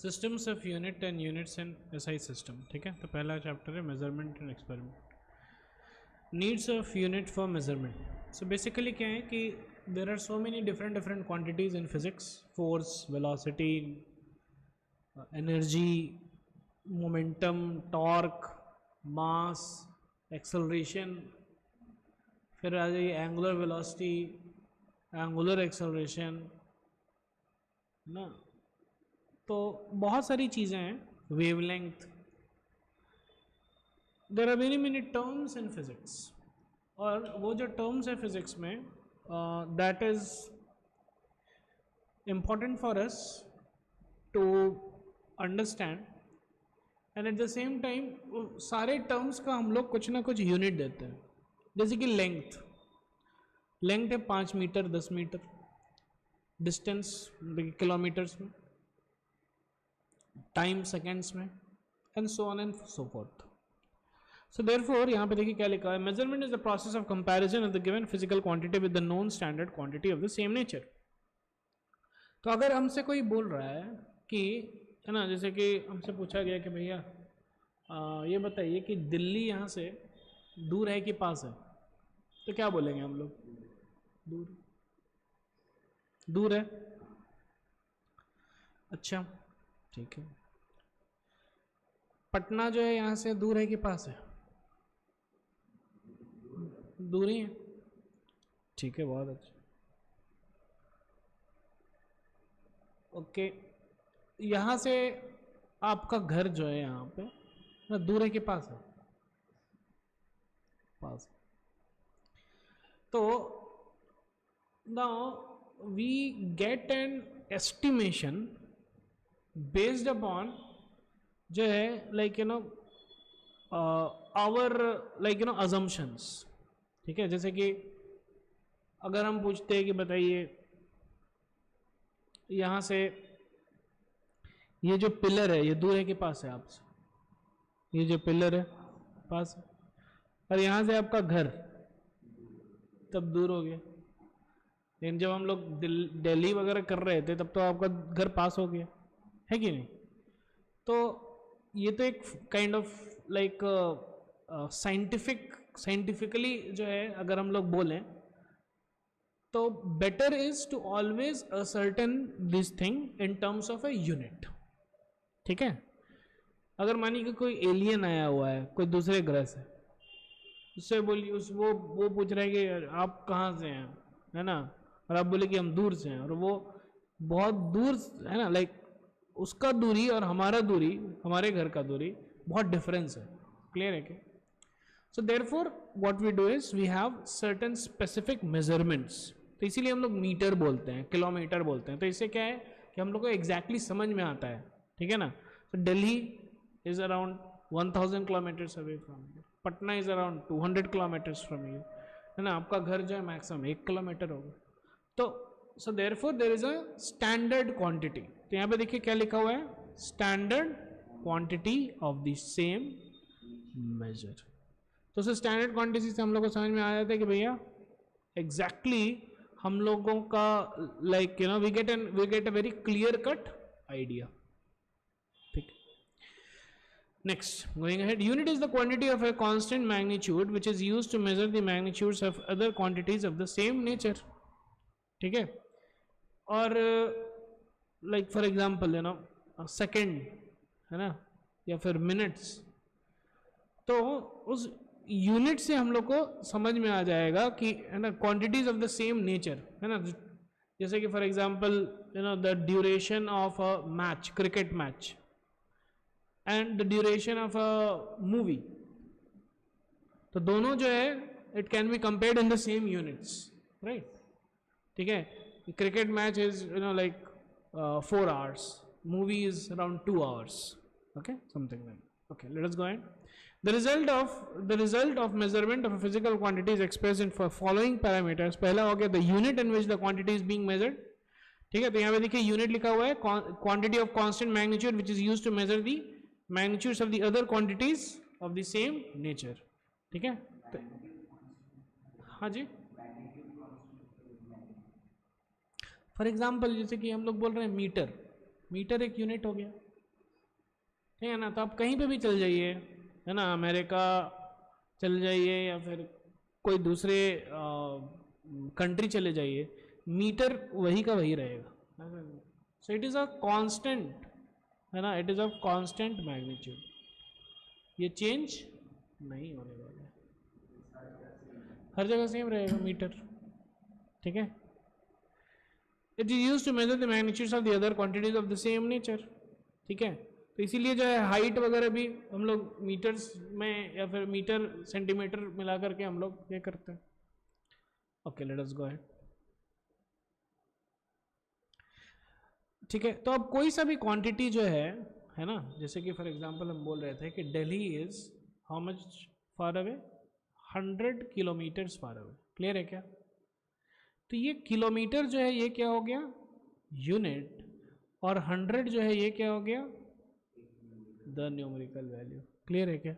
Systems of unit and units and SI system. ठीक है, तो पहला चैप्टर है measurement and experiment. Needs of unit for measurement. So basically क्या है कि there are so many different quantities in physics, force, velocity, energy, momentum, torque, mass, acceleration, फिर आ जाइए एंगुलर वेलोसिटी, एंगुलर एक्सेलरेशन, है ना। तो बहुत सारी चीज़ें हैं, wavelength, there are many terms in physics. और वो जो टर्म्स है फिजिक्स में, that is important for us to understand, and at the same time सारे टर्म्स का हम लोग कुछ ना कुछ यूनिट देते हैं। जैसे कि लेंथ है 5 मीटर, 10 मीटर, डिस्टेंस किलोमीटर्स में, टाइम सेकेंड्स में, and so on and so fourth. So therefore यहाँ पे देखिए क्या लिखा है, measurement is the process of comparison of the given physical quantity with the known standard quantity of the same nature. तो अगर हमसे कोई बोल रहा है कि, है ना, जैसे कि हमसे पूछा गया कि भैया ये बताइए कि दिल्ली यहाँ से दूर है कि पास है, तो क्या बोलेंगे हम लोग? दूर। दूर है। अच्छा, ठीक है। पटना जो है यहाँ से दूर है कि पास है? दूरी है। ठीक है, बहुत अच्छा। ओके, यहाँ से आपका घर जो है यहाँ पे ना, दूर है कि पास है? पास। तो now we get an estimation based upon जो है like you know our like you know assumptions. ठीक है, जैसे कि अगर हम पूछते हैं कि बताइए यहाँ से ये जो पिलर है ये दूर है कि पास है आपसे? ये जो पिलर है पास है, और यहाँ से आपका घर तब दूर हो गया। लेकिन जब हम लोग दिल्ली वगैरह कर रहे थे तब तो आपका घर पास हो गया, है कि नहीं? तो ये तो एक काइंड ऑफ लाइक साइंटिफिकली जो है अगर हम लोग बोलें तो better is to always ascertain this thing in terms of a unit. ठीक है, अगर मानिए कि कोई एलियन आया हुआ है कोई दूसरे ग्रह से, उससे बोलिए वो पूछ रहा है कि आप कहाँ से हैं, है ना, और आप बोले कि हम दूर से हैं, और वो बहुत दूर है ना, लाइक उसका दूरी और हमारा दूरी, हमारे घर का दूरी बहुत डिफरेंस है। क्लियर है क्या? So therefore what we do is we have certain specific measurements. तो इसीलिए हम लोग मीटर बोलते हैं, किलोमीटर बोलते हैं। तो इससे क्या है कि हम लोग को एग्जैक्टली समझ में आता है। ठीक है ना। तो Delhi is around 1000 kilometres away from you, Patna is around 200 kilometres from you, है ना। आपका घर जो है मैक्सिमम 1 किलोमीटर होगा। तो so therefore there is a standard quantity. तो यहाँ पे देखिए क्या लिखा हुआ है, standard quantity of the same measure. तो उस स्टैंडर्ड क्वांटिटी से हम लोग को समझ में आ जाता है कि भैया एग्जैक्टली हम लोगों का like you know we get a very clear cut idea. ठीक। Next, going ahead, unit is the quantity of a constant magnitude which is used to measure the magnitudes of other quantities of the same nature. ठीक है, और like for example you know second, है ना, या फिर minutes. तो उस unit से हम लोग को समझ में आ जाएगा कि, है ना, quantities of the same nature, है ना। जैसे कि for example you know the duration of a match, cricket match, and the duration of a movie. तो दोनों जो है it can be compared in the same units, right. ठीक है, cricket match is you know like 4 hours, movie is around 2 hours, okay, something like that. Okay, let us go ahead. The result of measurement of a physical quantity is expressed in following parameters. पहला हो गया the unit in which the quantity is being measured. ठीक है, तो यहाँ पे देखिए unit लिखा हुआ है quantity of constant magnitude which is used to measure the magnitudes of the other quantities of the same nature. ठीक है, तो हाँ जी, फॉर एग्जाम्पल जैसे कि हम लोग बोल रहे हैं मीटर, मीटर एक यूनिट हो गया, ठीक है ना। तो आप कहीं पे भी चल जाइए, है ना, अमेरिका चल जाइए या फिर कोई दूसरे कंट्री चले जाइए, मीटर वही का वही रहेगा। So it is a constant, है ना, it is a constant magnitude, ये चेंज नहीं होने वाला है, हर जगह सेम रहेगा मीटर। ठीक है। It is use to measure the magnitudes of the other quantities of the same nature. ठीक है। तो इसीलिए जो है हाइट वगैरह भी हम लोग मीटर्स में या फिर मीटर सेंटीमीटर मिला करके हम लोग ये करते हैं। Okay, let us go ahead. ठीक है। तो अब कोई सा भी क्वांटिटी जो है ना, जैसे कि फॉर एग्जांपल हम बोल रहे थे कि Delhi is how much far away, 100 kilometres far away. Clear है क्या? तो ये किलोमीटर जो है ये क्या हो गया, यूनिट, और 100 जो है ये क्या हो गया, द न्यूमेरिकल वैल्यू। क्लियर है क्या?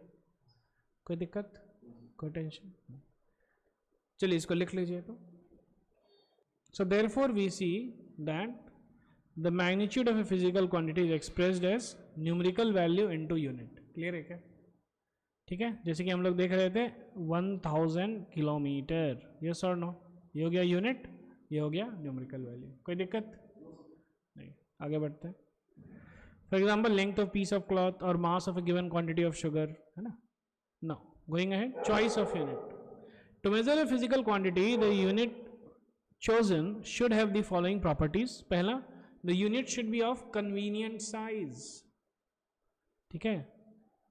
कोई दिक्कत, कोई टेंशन? चलिए इसको लिख लीजिए। तो so therefore we see that the magnitude of a physical quantity is expressed as numerical value into unit. Clear है क्या? ठीक है। जैसे कि हम लोग देख रहे थे 1000 किलोमीटर, यस और नो, ये हो गया यूनिट, ये हो गया न्यूमेरिकल वैल्यू। कोई दिक्कत नहीं, आगे बढ़ते हैं। For example length of piece of cloth और mass of a given quantity of sugar, है ना। No, going ahead, choice of unit. To measure a physical quantity the unit chosen should have the following properties। पहला, the unit should be of convenient size। ठीक है।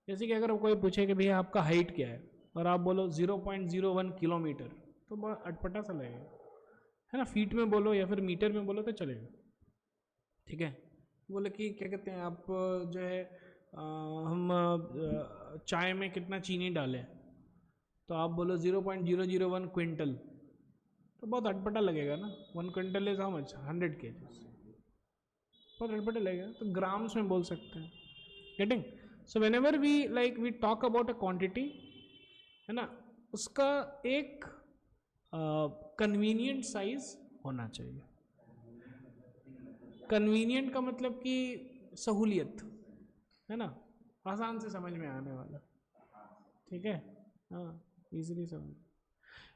जैसे कि अगर कोई पूछे कि भैया आपका हाइट क्या है और आप बोलो 0.01 किलोमीटर, तो बड़ा अटपटा सा लगेगा, है ना। फीट में बोलो या फिर मीटर में बोलो तो चलेगा। ठीक है। बोले कि क्या कहते हैं आप, जो है हम चाय में कितना चीनी डालें, तो आप बोलो 0.001 क्विंटल, तो बहुत अटपटा लगेगा ना। 1 quintal is how much, 100 kg, बहुत अटपटा लगेगा। तो ग्राम्स में बोल सकते हैं। Getting? So whenever we talk about a quantity, है ना, उसका एक कन्वीनियंट साइज होना चाहिए। कन्वीनियंट का मतलब कि सहूलियत, है ना, आसान से समझ में आने वाला। ठीक है। हाँ, इजीली समझ।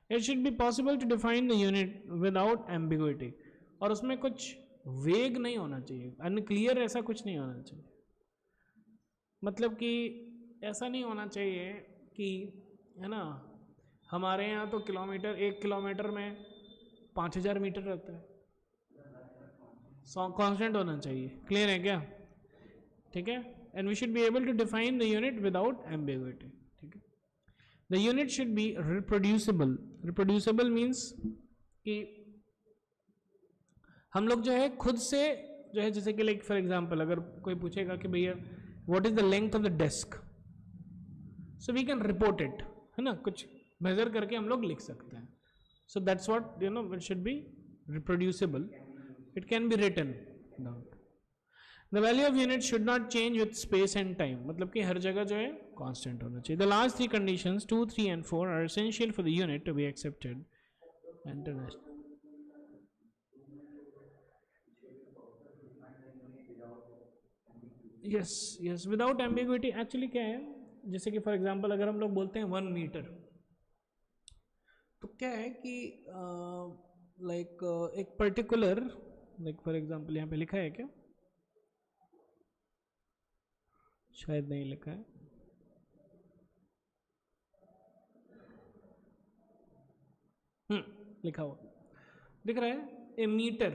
It should be possible to define the unit without ambiguity। और उसमें कुछ वेग नहीं होना चाहिए, अनक्लियर ऐसा कुछ नहीं होना चाहिए। मतलब कि ऐसा नहीं होना चाहिए कि, है ना, हमारे यहाँ तो किलोमीटर, 1 किलोमीटर में 5000 मीटर रहता है, कांस्टेंट होना चाहिए। क्लियर है क्या? ठीक है। And we should be able to define the unit without ambiguity. ठीक है। The unit should be reproducible. Reproducible means कि हम लोग जो है खुद से जो है, जैसे कि लाइक फॉर एग्जांपल अगर कोई पूछेगा कि भैया what is the length of the desk, so we can report it, है ना, कुछ मेजर करके हम लोग लिख सकते हैं। So that's what you know, it should be reproducible, it can be written down. The value of unit should not change with space and time, मतलब कि हर जगह जो है कांस्टेंट होना चाहिए। The last 3 conditions 2, 3 and 4 are essential for the unit to be accepted international. Yes yes, without ambiguity. Actually क्या है, जैसे कि फॉर एग्जांपल अगर हम लोग बोलते हैं 1 मीटर, तो क्या है कि एक पर्टिकुलर, लाइक फॉर एग्जांपल यहाँ पे लिखा है क्या, शायद नहीं लिखा है, लिखा हुआ दिख रहा है, ए मीटर।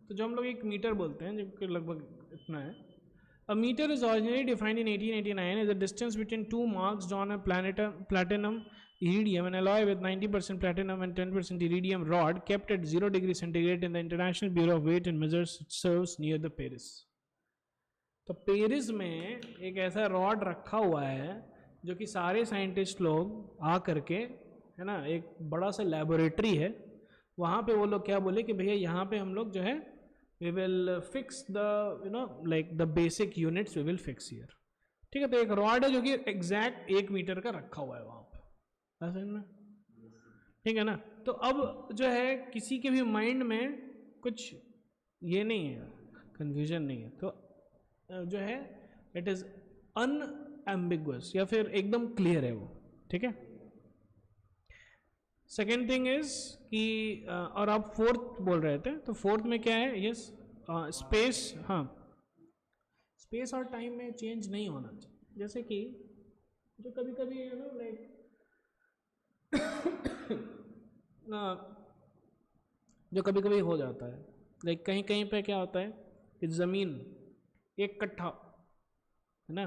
तो जो हम लोग एक मीटर बोलते हैं, जो कि लगभग इतना है। A meter is originally defined in 1889 as the distance between two marks on a platinum iridium, an alloy with 90% platinum and 10% iridium rod kept at 0 degree centigrade in the International Bureau of Weight and Measures serves near the Paris। तो Paris में एक ऐसा rod रखा हुआ है जो कि सारे साइंटिस्ट लोग आ करके, है ना, एक बड़ा सा लेबोरेटरी है, वहाँ पे वो लोग क्या बोले कि भैया यहाँ पे हम लोग जो है we will fix the the basic units we will fix here। ठीक है। तो एक रॉड है जो कि एग्जैक्ट 1 मीटर का रखा हुआ है वहां पर, ऐसे में। ठीक है ना। तो अब जो है किसी के भी माइंड में कुछ ये नहीं है, कंफ्यूजन नहीं है, तो जो है इट इज अनएम्बिगुअस या फिर एकदम क्लियर है वो, ठीक है। सेकेंड थिंग इज कि और आप फोर्थ बोल रहे थे, तो फोर्थ में क्या है, यस स्पेस, हाँ स्पेस और टाइम में चेंज नहीं होना चाहिए। जैसे कि जो कभी कभी है ना लाइक जो कभी कभी हो जाता है, लाइक कहीं कहीं पे क्या होता है कि ज़मीन एक कट्ठा है ना,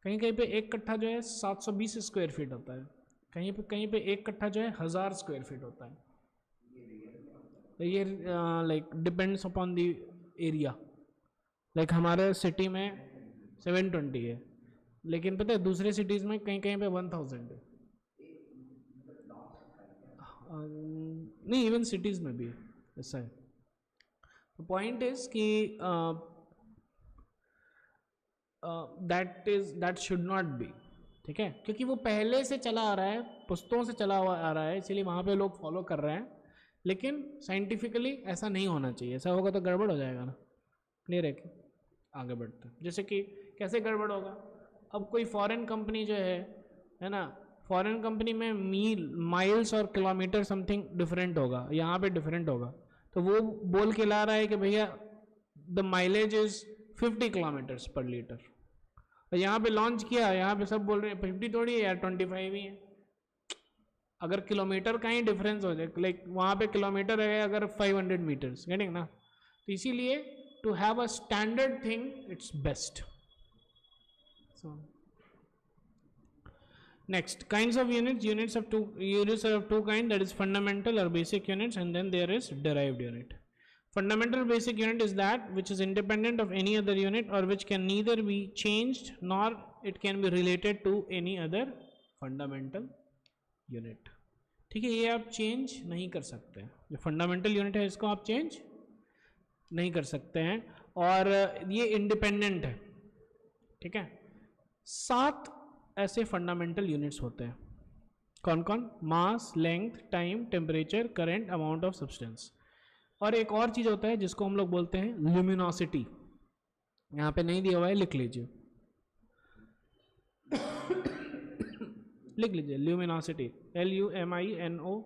कहीं कहीं पे एक कट्ठा जो है 720 स्क्वायर फीट होता है, कहीं पे एक कट्ठा जो है 1000 स्क्वायर फीट होता है। तो ये like depends upon the area. Like हमारे सिटी में 720 है, लेकिन पता है दूसरे सिटीज़ में कहीं कहीं पे 1000 है। नहीं, इवन सिटीज़ में भी ऐसा है। तो पॉइंट इज कि दैट शुड नॉट बी, ठीक है, क्योंकि वो पहले से चला आ रहा है, पुश्तों से चला हुआ आ रहा है, इसीलिए वहाँ पे लोग फॉलो कर रहे हैं। लेकिन साइंटिफिकली ऐसा नहीं होना चाहिए, ऐसा होगा तो गड़बड़ हो जाएगा ना। क्लियर है कि आगे बढ़ते हैं। जैसे कि कैसे गड़बड़ होगा, अब कोई फॉरेन कंपनी जो है ना, फॉरेन कंपनी में माइल्स और किलोमीटर समथिंग डिफरेंट होगा, यहाँ पे डिफरेंट होगा। तो वो बोल के ला रहा है कि भैया द माइलेज इज 50 किलोमीटर्स पर लीटर, और यहाँ पे लॉन्च किया, यहाँ पे सब बोल रहे हैं 50 थोड़ी है यार, 25 ही है। अगर किलोमीटर का ही डिफरेंस हो जाए, लाइक वहाँ पे किलोमीटर है अगर 500 मीटर्स, गेटिंग ना। तो इसीलिए to have a standard thing it's best. So next, kinds of units. Units are of two kind, that is fundamental or basic units, and then there is derived unit. Fundamental basic unit is that which is independent of any other unit or which can neither be changed nor it can be related to any other fundamental unit. ठीक है, ये आप change नहीं कर सकते। जो fundamental unit है इसको आप चेंज नहीं कर सकते हैं, और ये इंडिपेंडेंट है, ठीक है। 7 ऐसे फंडामेंटल यूनिट्स होते हैं। कौन कौन? Mass, length, time, temperature, current, amount of substance. और एक और चीज़ होता है जिसको हम लोग बोलते हैं ल्यूमिनोसिटी। यहाँ पे नहीं दिया हुआ है, लिख लीजिए लिख लीजिए ल्यूमिनोसिटी, LUMINOSITY।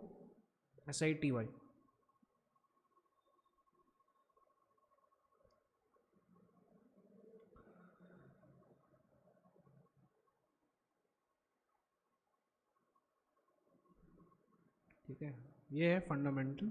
ठीक है, ये है फंडामेंटल।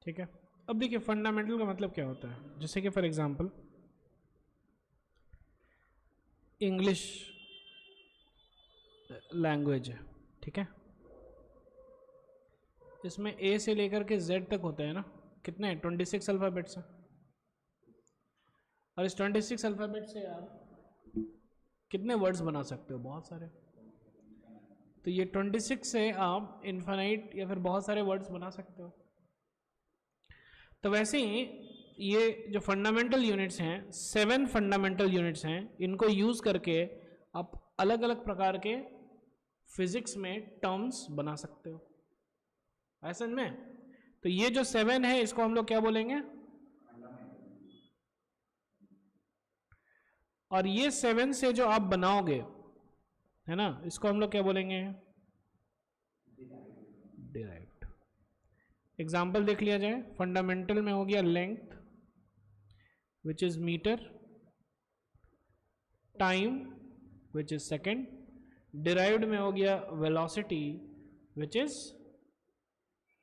ठीक है, अब देखिए फंडामेंटल का मतलब क्या होता है। जैसे कि फॉर एग्जांपल इंग्लिश लैंग्वेज है, ठीक है, इसमें ए से लेकर के जेड तक होता है ना, कितने 26 अल्फ़ाबेट्स हैं, और इस 26 अल्फ़ाबेट से आप कितने वर्ड्स बना सकते हो? बहुत सारे। तो ये 26 से आप इन्फिनाइट या फिर बहुत सारे वर्ड्स बना सकते हो। तो वैसे ही ये जो फंडामेंटल यूनिट्स हैं, 7 फंडामेंटल यूनिट्स हैं, इनको यूज़ करके आप अलग अलग प्रकार के फिजिक्स में टर्म्स बना सकते हो, ऐसा में। तो ये जो 7 है इसको हम लोग क्या बोलेंगे? और ये 7 से जो आप बनाओगे है ना, इसको हम लोग क्या बोलेंगे? डिराइव्ड। एग्जाम्पल देख लिया जाए। फंडामेंटल में हो गया length which is metre, time which is second, derived में हो गया velocity which is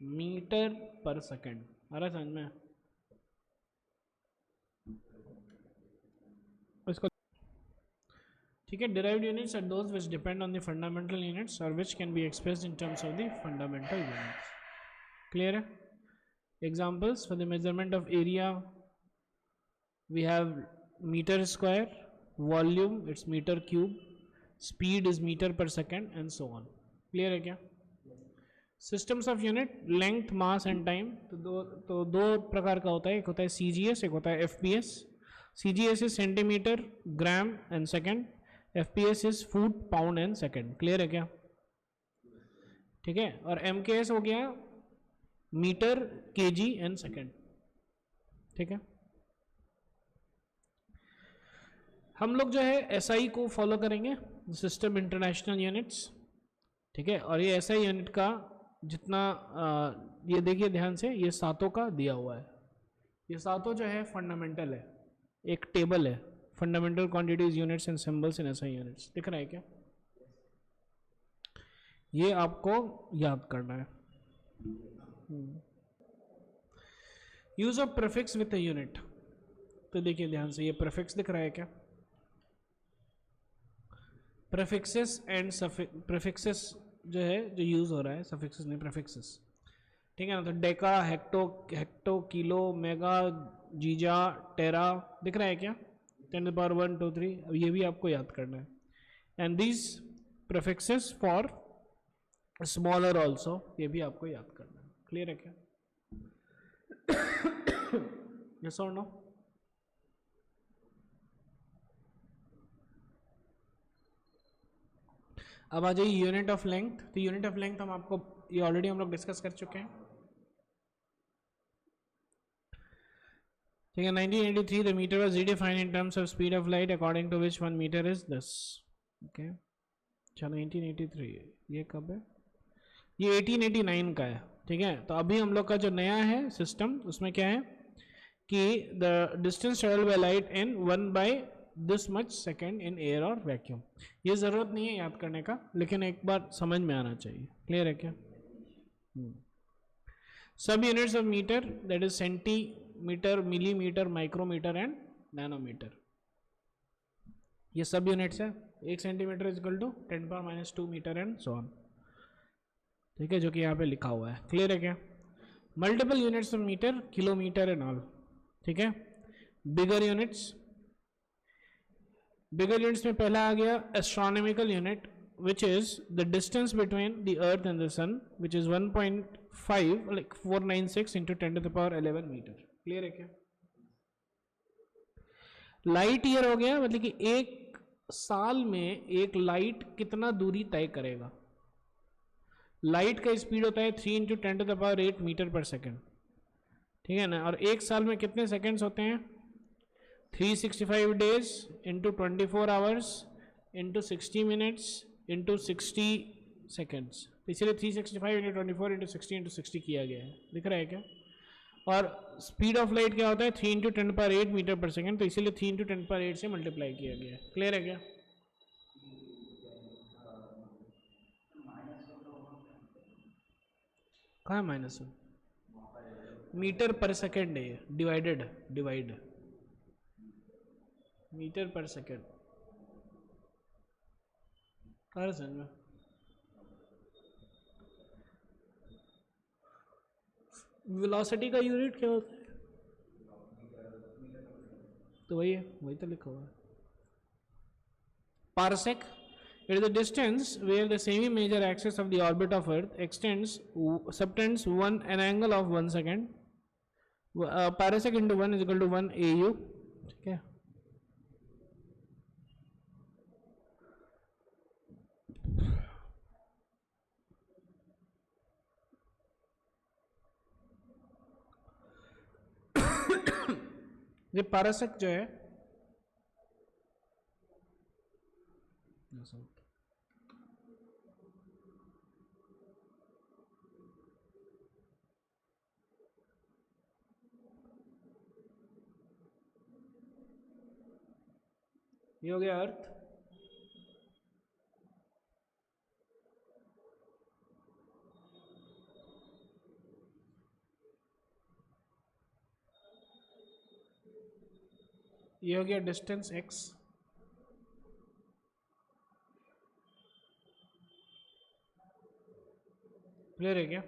metre per second. आ रहा है समझ में? इसको ठीक है, derived units are those which depend on the fundamental units or which can be expressed in terms of the fundamental units. Clear है? Examples for the measurement of area we have meter square, volume it's meter cube, speed is meter per second and so on. Clear है क्या? Systems of unit, length, mass and time। तो दो प्रकार का होता है, एक होता है CGS, एक होता है FPS। CGS is centimetre, gram and second, FPS is foot pound and second, clear है क्या? ठीक है, और MKS हो गया मीटर kg एंड सेकेंड, ठीक है। हम लोग जो है SI को फॉलो करेंगे, सिस्टम इंटरनेशनल यूनिट्स, ठीक है। और ये SI यूनिट का जितना ये देखिए ध्यान से, ये सातों का दिया हुआ है, ये सातों जो है फंडामेंटल है, एक टेबल है, fundamental quantities units and symbols in SI units, दिख रहा है क्या? ये आपको याद करना है। Use of prefix with a unit, तो देखिए ध्यान से, ये प्रीफिक्स दिख रहा है क्या? प्रीफिक्सेस एंड प्रीफिक्सेस जो है जो यूज हो रहा है, सफिक्सेस नहीं प्रीफिक्सेस, ठीक है ना। तो डेका, हेक्टो, किलो, मेगा, जीजा, टेरा, दिख रहा है क्या? 10⁻1 2 3, अब ये भी आपको याद करना है। And these prefixes for smaller also, ये भी आपको याद करना है, क्लियर है क्या? यस और नो? अब आ जाइए यूनिट ऑफ लेंथ। तो यूनिट ऑफ लेंथ हम आपको ये ऑलरेडी हम लोग डिस्कस कर चुके हैं, ठीक है। 1983 the metre was redefined in terms of speed of light according to which 1 metre is 10, okay. चलो 1983, ये कब है? ये 1889 का है, ठीक है। तो अभी हम लोग का जो नया है सिस्टम, उसमें क्या है कि the distance travel by light in 1/this much second in air और वैक्यूम। ये ज़रूरत नहीं है याद करने का, लेकिन एक बार समझ में आना चाहिए, क्लियर है क्या? सब units of metre, that is centimetre, millimetre, micrometre and nanometre, ये सब यूनिट्स है। 1 centimetre is equal to 10⁻⁻² metre and so on, ठीक है, जो कि यहाँ पे लिखा हुआ है, क्लियर है क्या? Multiple units of metre, kilometre and all, ठीक है। बिगर यूनिट्स, बिगर यूनिट्स में पहला आ गया astronomical unit, which is the distance between the earth and the sun, which is 1.5 like 496 into 10⁻11 metre, clear है क्या? लाइट ईयर हो गया, मतलब कि एक साल में एक लाइट कितना दूरी तय करेगा। लाइट का स्पीड होता है 3 into 10⁸ मीटर पर सेकेंड, ठीक है ना। और एक साल में कितने सेकेंड्स होते हैं? 365 days into 24 hours into 60 minutes into 60 seconds, तो इसलिए 365 इंटू 24 इंटू 60 इंटू 60 किया गया है, दिख रहा है क्या? और स्पीड ऑफ लाइट क्या होता है? 3 into 10⁸ मीटर पर सेकेंड, तो इसीलिए 3 into 10⁸ से मल्टीप्लाई किया गया है, क्लियर है क्या? कहाँ है माइनस? मीटर पर सेकेंड है, divided, divide metre per second, कहाँ समझ में? वेलोसिटी का यूनिट क्या होता है? तो वही है, वही तो लिखा हुआ है, parsec. It is the distance where the semi-major axis of the orbit of Earth subtends an angle of 1 second. Parsec into 1 is equal to 1 AU, ठीक है। ये पारसेक जो है, ये हो गया अर्थ, ये हो गया डिस्टेंस x, क्लियर है क्या?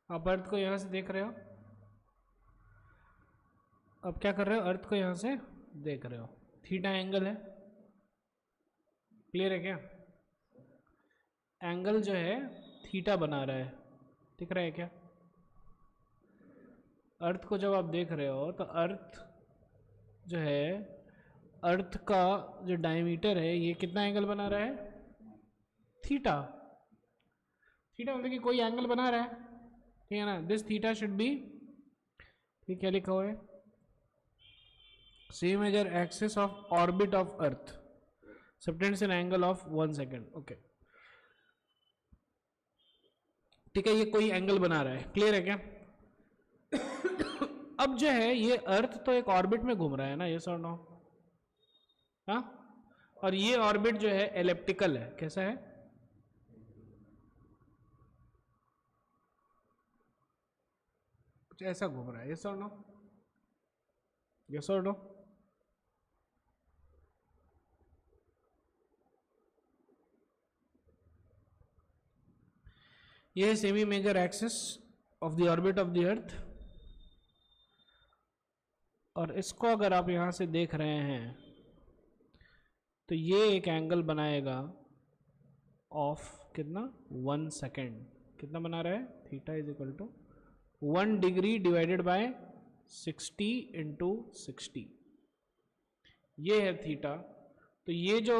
आप अर्थ को यहां से देख रहे हो, अब क्या कर रहे हो? अर्थ को यहां से देख रहे हो, थीटा एंगल है, क्लियर है क्या? एंगल जो है थीटा बना रहा है, दिख रहा है क्या? अर्थ को जब आप देख रहे हो तो अर्थ जो है, अर्थ का जो डायमीटर है ये कितना एंगल बना रहा है? थीटा। थीटा मतलब कि कोई एंगल बना रहा है, ठीक है ना? दिस थीटा शुड बी, ठीक, क्या लिखा हुआ है? Semi major axis of orbit of earth subtends an angle of 1 second. Okay, ठीक है, ये कोई एंगल बना रहा है, क्लियर है क्या? अब जो है ये अर्थ तो एक ऑर्बिट में घूम रहा है ना, ये सर नो, हाँ, और ये ऑर्बिट जो है एलिप्टिकल है, कैसा है? कुछ ऐसा घूम रहा है, ये सर नो, ये सर नो। ये है semi major axis of the orbit of the earth, और इसको अगर आप यहां से देख रहे हैं तो ये एक एंगल बनाएगा ऑफ कितना? 1 सेकेंड। कितना बना रहा है? Theta is equal to 1 degree divided by 60 into 60, ये है थीटा। तो ये जो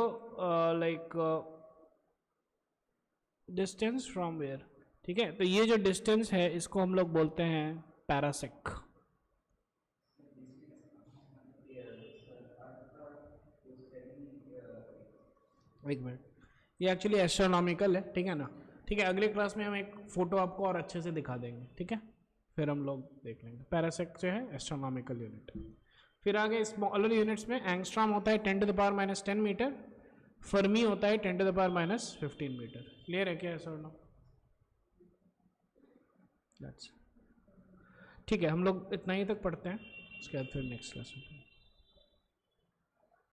लाइक डिस्टेंस फ्रॉम वेयर, ठीक है, तो ये जो डिस्टेंस है इसको हम लोग बोलते हैं पैरासेक। एक मिनट, ये एक्चुअली एस्ट्रोनॉमिकल है, ठीक है ना? ठीक है, अगले क्लास में हम एक फोटो आपको और अच्छे से दिखा देंगे, ठीक है? फिर हम लोग देख लेंगे। पैरासेक जो है एस्ट्रोनॉमिकल यूनिट। फिर आगे स्मॉलर यूनिट्स में एंगस्ट्रॉम होता है 10⁻⁻10 मीटर, फर्मी होता है 10⁻⁻15 मीटर। क्लियर है क्या सर? नो, ठीक है, हम लोग इतना ही तक पढ़ते हैं, उसके बाद फिर नेक्स्ट क्लास में।